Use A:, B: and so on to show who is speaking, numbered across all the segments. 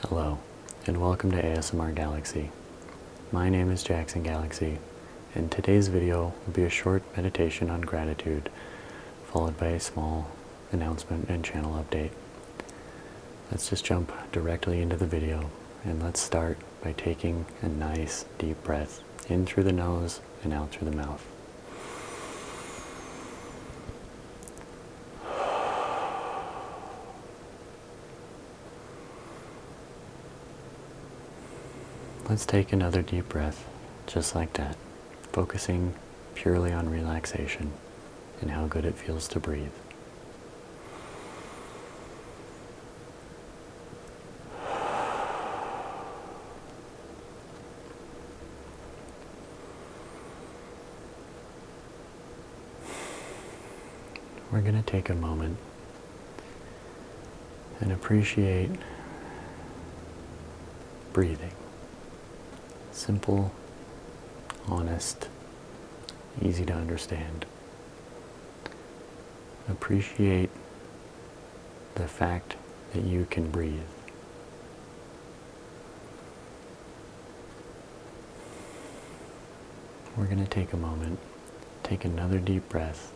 A: Hello, and welcome to ASMR Galaxy. My name is Jaxson Galaxy, and today's video will be a short meditation on gratitude, followed by a small announcement and channel update. Let's just jump directly into the video, and let's start by taking a nice deep breath in through the nose and out through the mouth. Let's take another deep breath, just like that, focusing purely on relaxation and how good it feels to breathe. We're going to take a moment and appreciate breathing. Simple, honest, easy to understand. Appreciate the fact that you can breathe. We're going to take a moment, take another deep breath,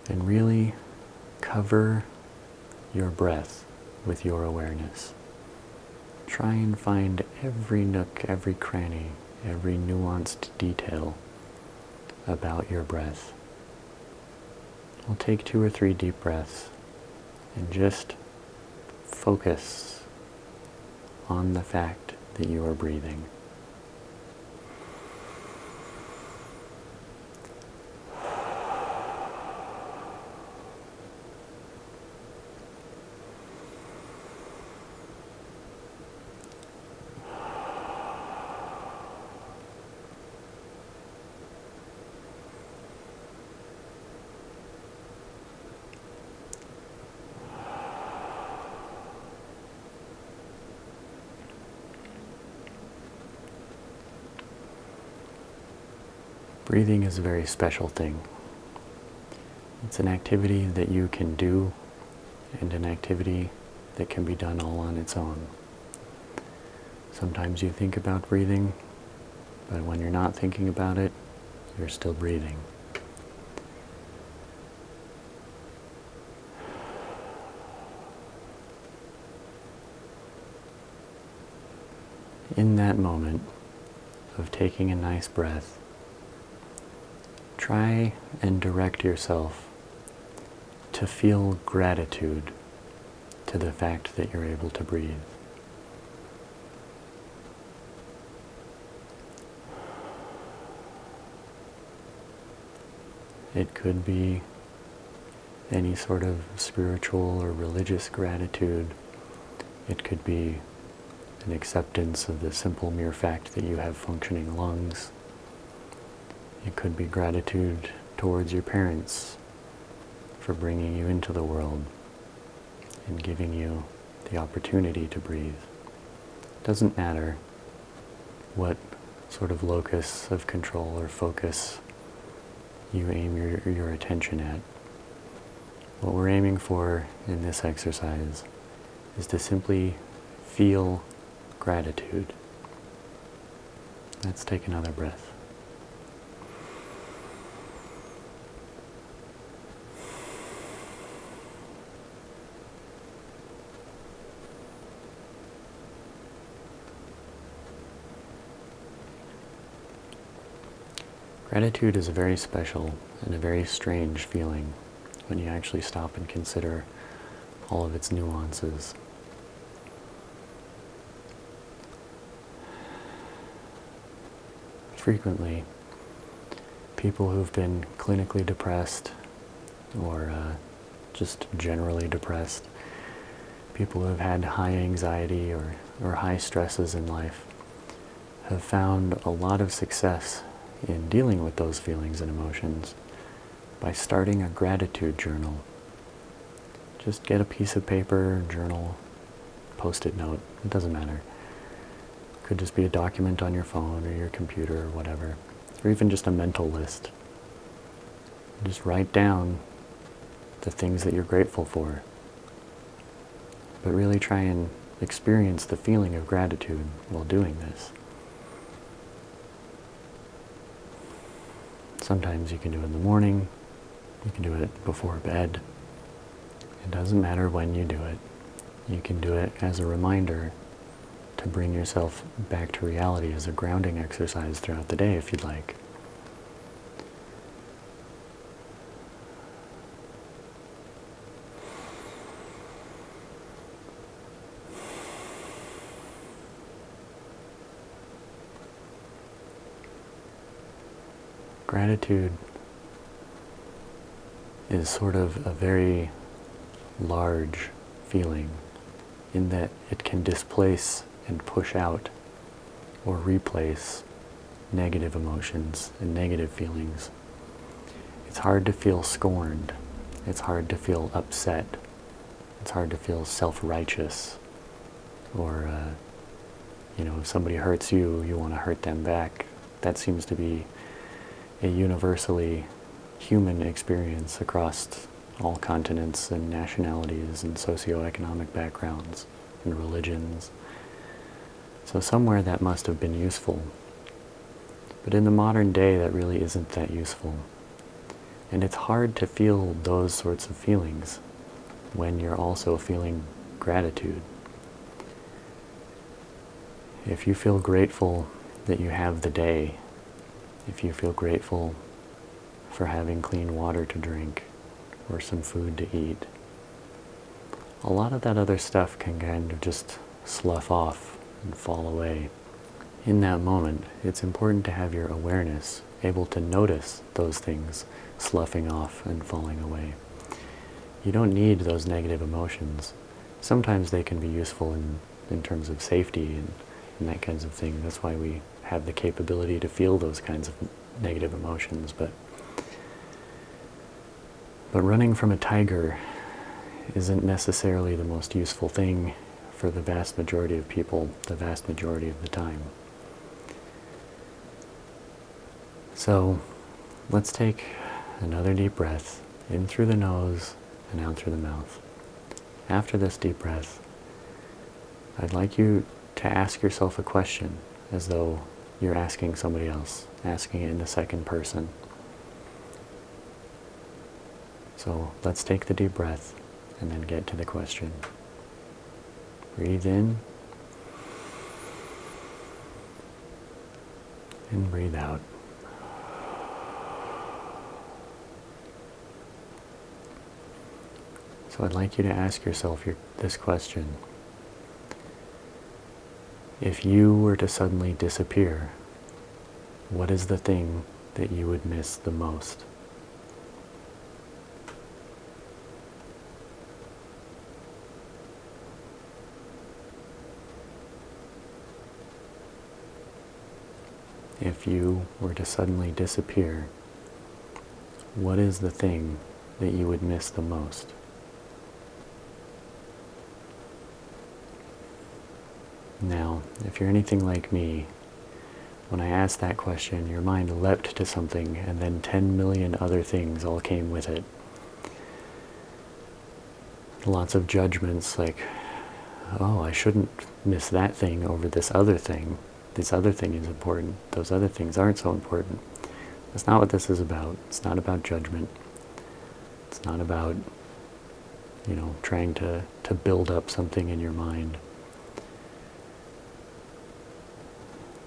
A: and really cover your breath with your awareness. Try and find every nook, every cranny, every nuanced detail about your breath. We'll take 2 or 3 deep breaths and just focus on the fact that you are breathing. Breathing is a very special thing. It's an activity that you can do and an activity that can be done all on its own. Sometimes you think about breathing, but when you're not thinking about it, you're still breathing. In that moment of taking a nice breath, try and direct yourself to feel gratitude to the fact that you're able to breathe. It could be any sort of spiritual or religious gratitude. It could be an acceptance of the simple mere fact that you have functioning lungs. It could be gratitude towards your parents for bringing you into the world and giving you the opportunity to breathe. It doesn't matter what sort of locus of control or focus you aim your attention at. What we're aiming for in this exercise is to simply feel gratitude. Let's take another breath. Gratitude is a very special and a very strange feeling when you actually stop and consider all of its nuances. Frequently, people who've been clinically depressed or just generally depressed, people who've had high anxiety or high stresses in life, have found a lot of success in dealing with those feelings and emotions by starting a gratitude journal. Just get a piece of paper, journal, post-it note, it doesn't matter. It could just be a document on your phone or your computer or whatever, or even just a mental list. Just write down the things that you're grateful for, but really try and experience the feeling of gratitude while doing this. Sometimes you can do it in the morning, you can do it before bed. It doesn't matter when you do it. You can do it as a reminder to bring yourself back to reality, as a grounding exercise throughout the day if you'd like. Gratitude is sort of a very large feeling in that it can displace and push out or replace negative emotions and negative feelings. It's hard to feel scorned. It's hard to feel upset. It's hard to feel self-righteous. Or, if somebody hurts you, you want to hurt them back. That seems to be a universally human experience across all continents and nationalities and socioeconomic backgrounds and religions. So somewhere that must have been useful. But in the modern day, that really isn't that useful. And it's hard to feel those sorts of feelings when you're also feeling gratitude. If you feel grateful that you have the day, if you feel grateful for having clean water to drink or some food to eat, a lot of that other stuff can kind of just slough off and fall away. In that moment, it's important to have your awareness able to notice those things sloughing off and falling away. You don't need those negative emotions. Sometimes they can be useful in terms of safety and that kinds of thing. That's why we have the capability to feel those kinds of negative emotions. But running from a tiger isn't necessarily the most useful thing for the vast majority of people, the vast majority of the time. So let's take another deep breath in through the nose and out through the mouth. After this deep breath, I'd like you to ask yourself a question as though you're asking somebody else, asking it in the second person. So let's take the deep breath and then get to the question. Breathe in and breathe out. So I'd like you to ask yourself this question. If you were to suddenly disappear, what is the thing that you would miss the most? If you were to suddenly disappear, what is the thing that you would miss the most? Now, if you're anything like me, when I asked that question, your mind leapt to something, and then 10 million other things all came with it. Lots of judgments like, oh, I shouldn't miss that thing over this other thing. This other thing is important. Those other things aren't so important. That's not what this is about. It's not about judgment. It's not about, trying to build up something in your mind.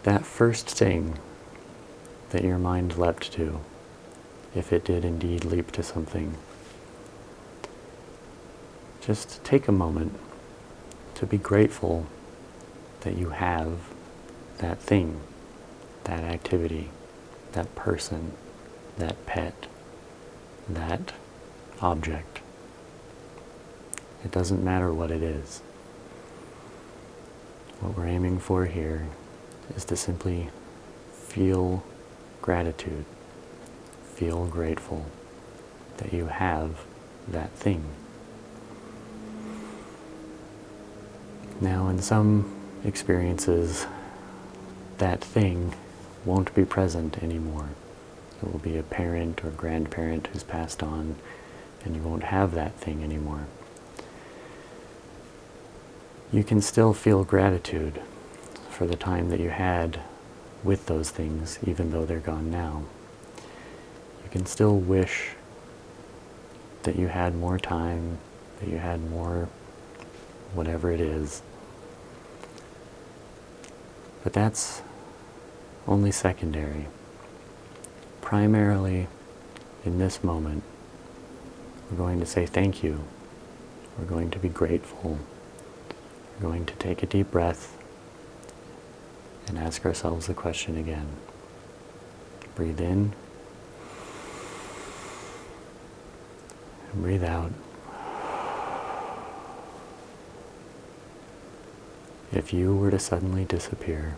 A: That first thing that your mind leapt to, if it did indeed leap to something, just take a moment to be grateful that you have that thing, that activity, that person, that pet, that object. It doesn't matter what it is. What we're aiming for here is to simply feel gratitude, feel grateful that you have that thing. Now, in some experiences, that thing won't be present anymore. It will be a parent or grandparent who's passed on, and you won't have that thing anymore. you can still feel gratitude for the time that you had with those things, even though they're gone now. You can still wish that you had more time, that you had more whatever it is. But that's only secondary. Primarily, in this moment, we're going to say thank you. We're going to be grateful. We're going to take a deep breath and ask ourselves the question again. Breathe in and breathe out. If you were to suddenly disappear,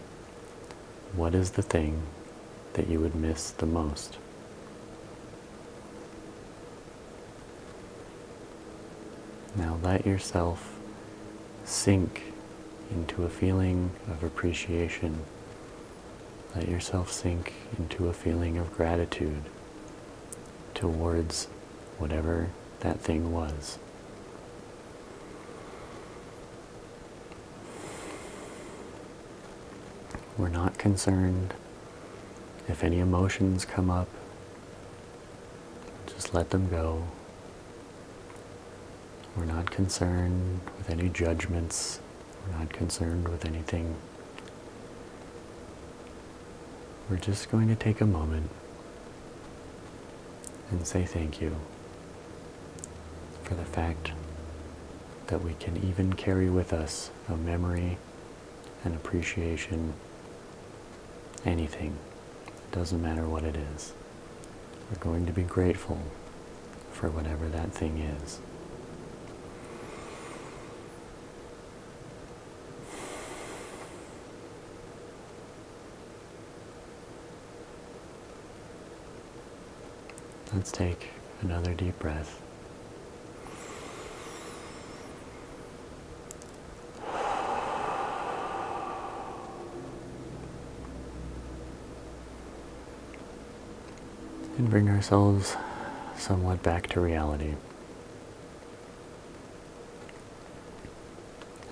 A: what is the thing that you would miss the most? Now let yourself sink into a feeling of appreciation. Let yourself sink into a feeling of gratitude towards whatever that thing was. We're not concerned if any emotions come up. Just let them go. We're not concerned with any judgments. We're not concerned with anything. We're just going to take a moment and say thank you for the fact that we can even carry with us a memory, an appreciation, anything. It doesn't matter what it is. We're going to be grateful for whatever that thing is. Let's take another deep breath. And bring ourselves somewhat back to reality.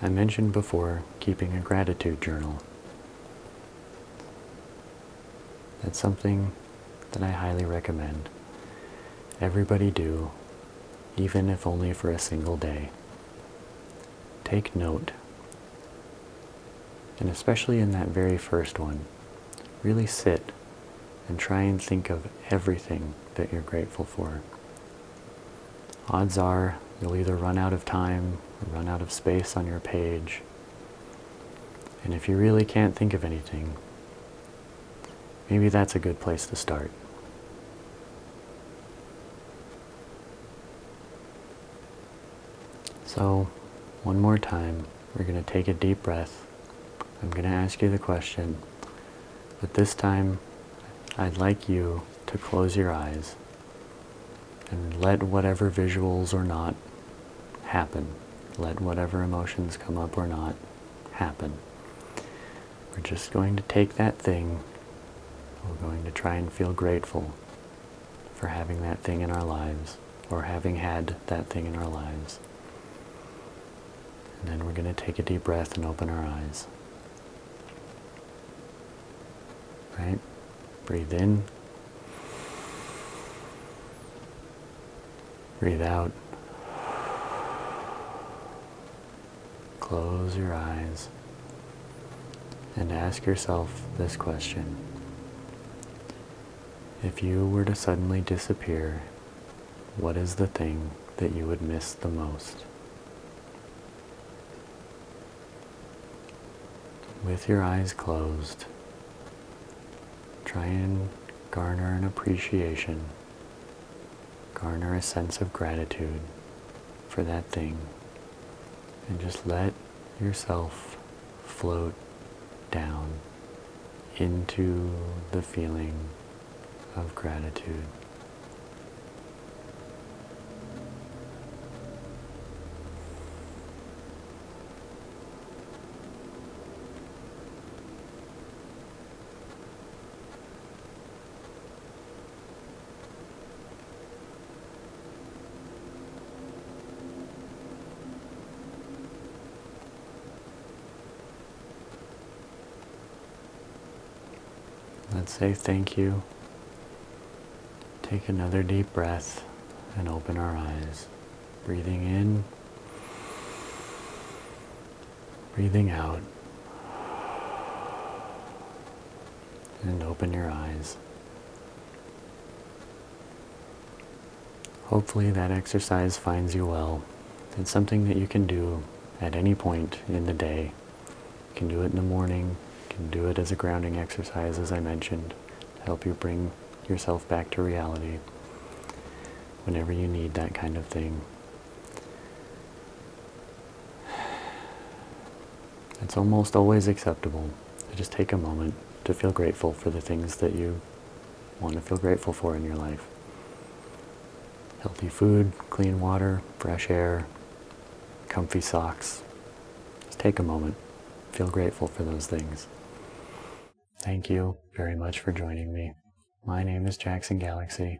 A: I mentioned before keeping a gratitude journal. That's something that I highly recommend. Everybody do, even if only for a single day. Take note, and especially in that very first one, really sit and try and think of everything that you're grateful for. Odds are you'll either run out of time or run out of space on your page. And if you really can't think of anything, maybe that's a good place to start. So, one more time, we're going to take a deep breath. I'm going to ask you the question, but this time I'd like you to close your eyes and let whatever visuals or not happen. Let whatever emotions come up or not happen. We're just going to take that thing. We're going to try and feel grateful for having that thing in our lives, or having had that thing in our lives. And then we're going to take a deep breath and open our eyes. Right? Breathe in. Breathe out. Close your eyes and ask yourself this question. If you were to suddenly disappear, what is the thing that you would miss the most? With your eyes closed, try and garner an appreciation, garner a sense of gratitude for that thing, and just let yourself float down into the feeling of gratitude. Let's say thank you. Take another deep breath and open our eyes. Breathing in, breathing out, and open your eyes. Hopefully that exercise finds you well. It's something that you can do at any point in the day. You can do it in the morning, you can do it as a grounding exercise, as I mentioned, to help you bring yourself back to reality whenever you need that kind of thing. It's almost always acceptable to just take a moment to feel grateful for the things that you want to feel grateful for in your life. Healthy food, clean water, fresh air, comfy socks. Just take a moment. Feel grateful for those things. Thank you very much for joining me. My name is Jaxson Galaxy.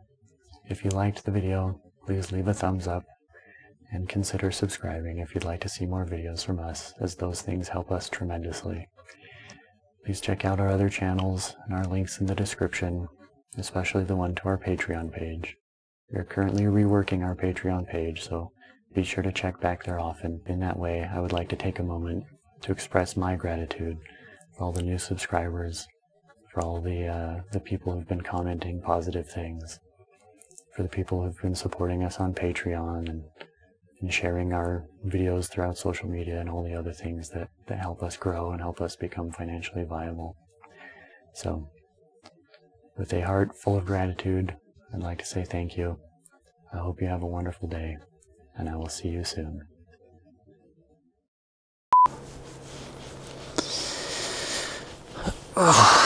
A: If you liked the video, please leave a thumbs up and consider subscribing if you'd like to see more videos from us, as those things help us tremendously. Please check out our other channels and our links in the description, especially the one to our Patreon page. We are currently reworking our Patreon page, so be sure to check back there often. In that way, I would like to take a moment to express my gratitude for all the new subscribers, for all the people who've been commenting positive things, for the people who've been supporting us on Patreon and sharing our videos throughout social media and all the other things that help us grow and help us become financially viable. So, with a heart full of gratitude, I'd like to say thank you. I hope you have a wonderful day, and I will see you soon. Ugh.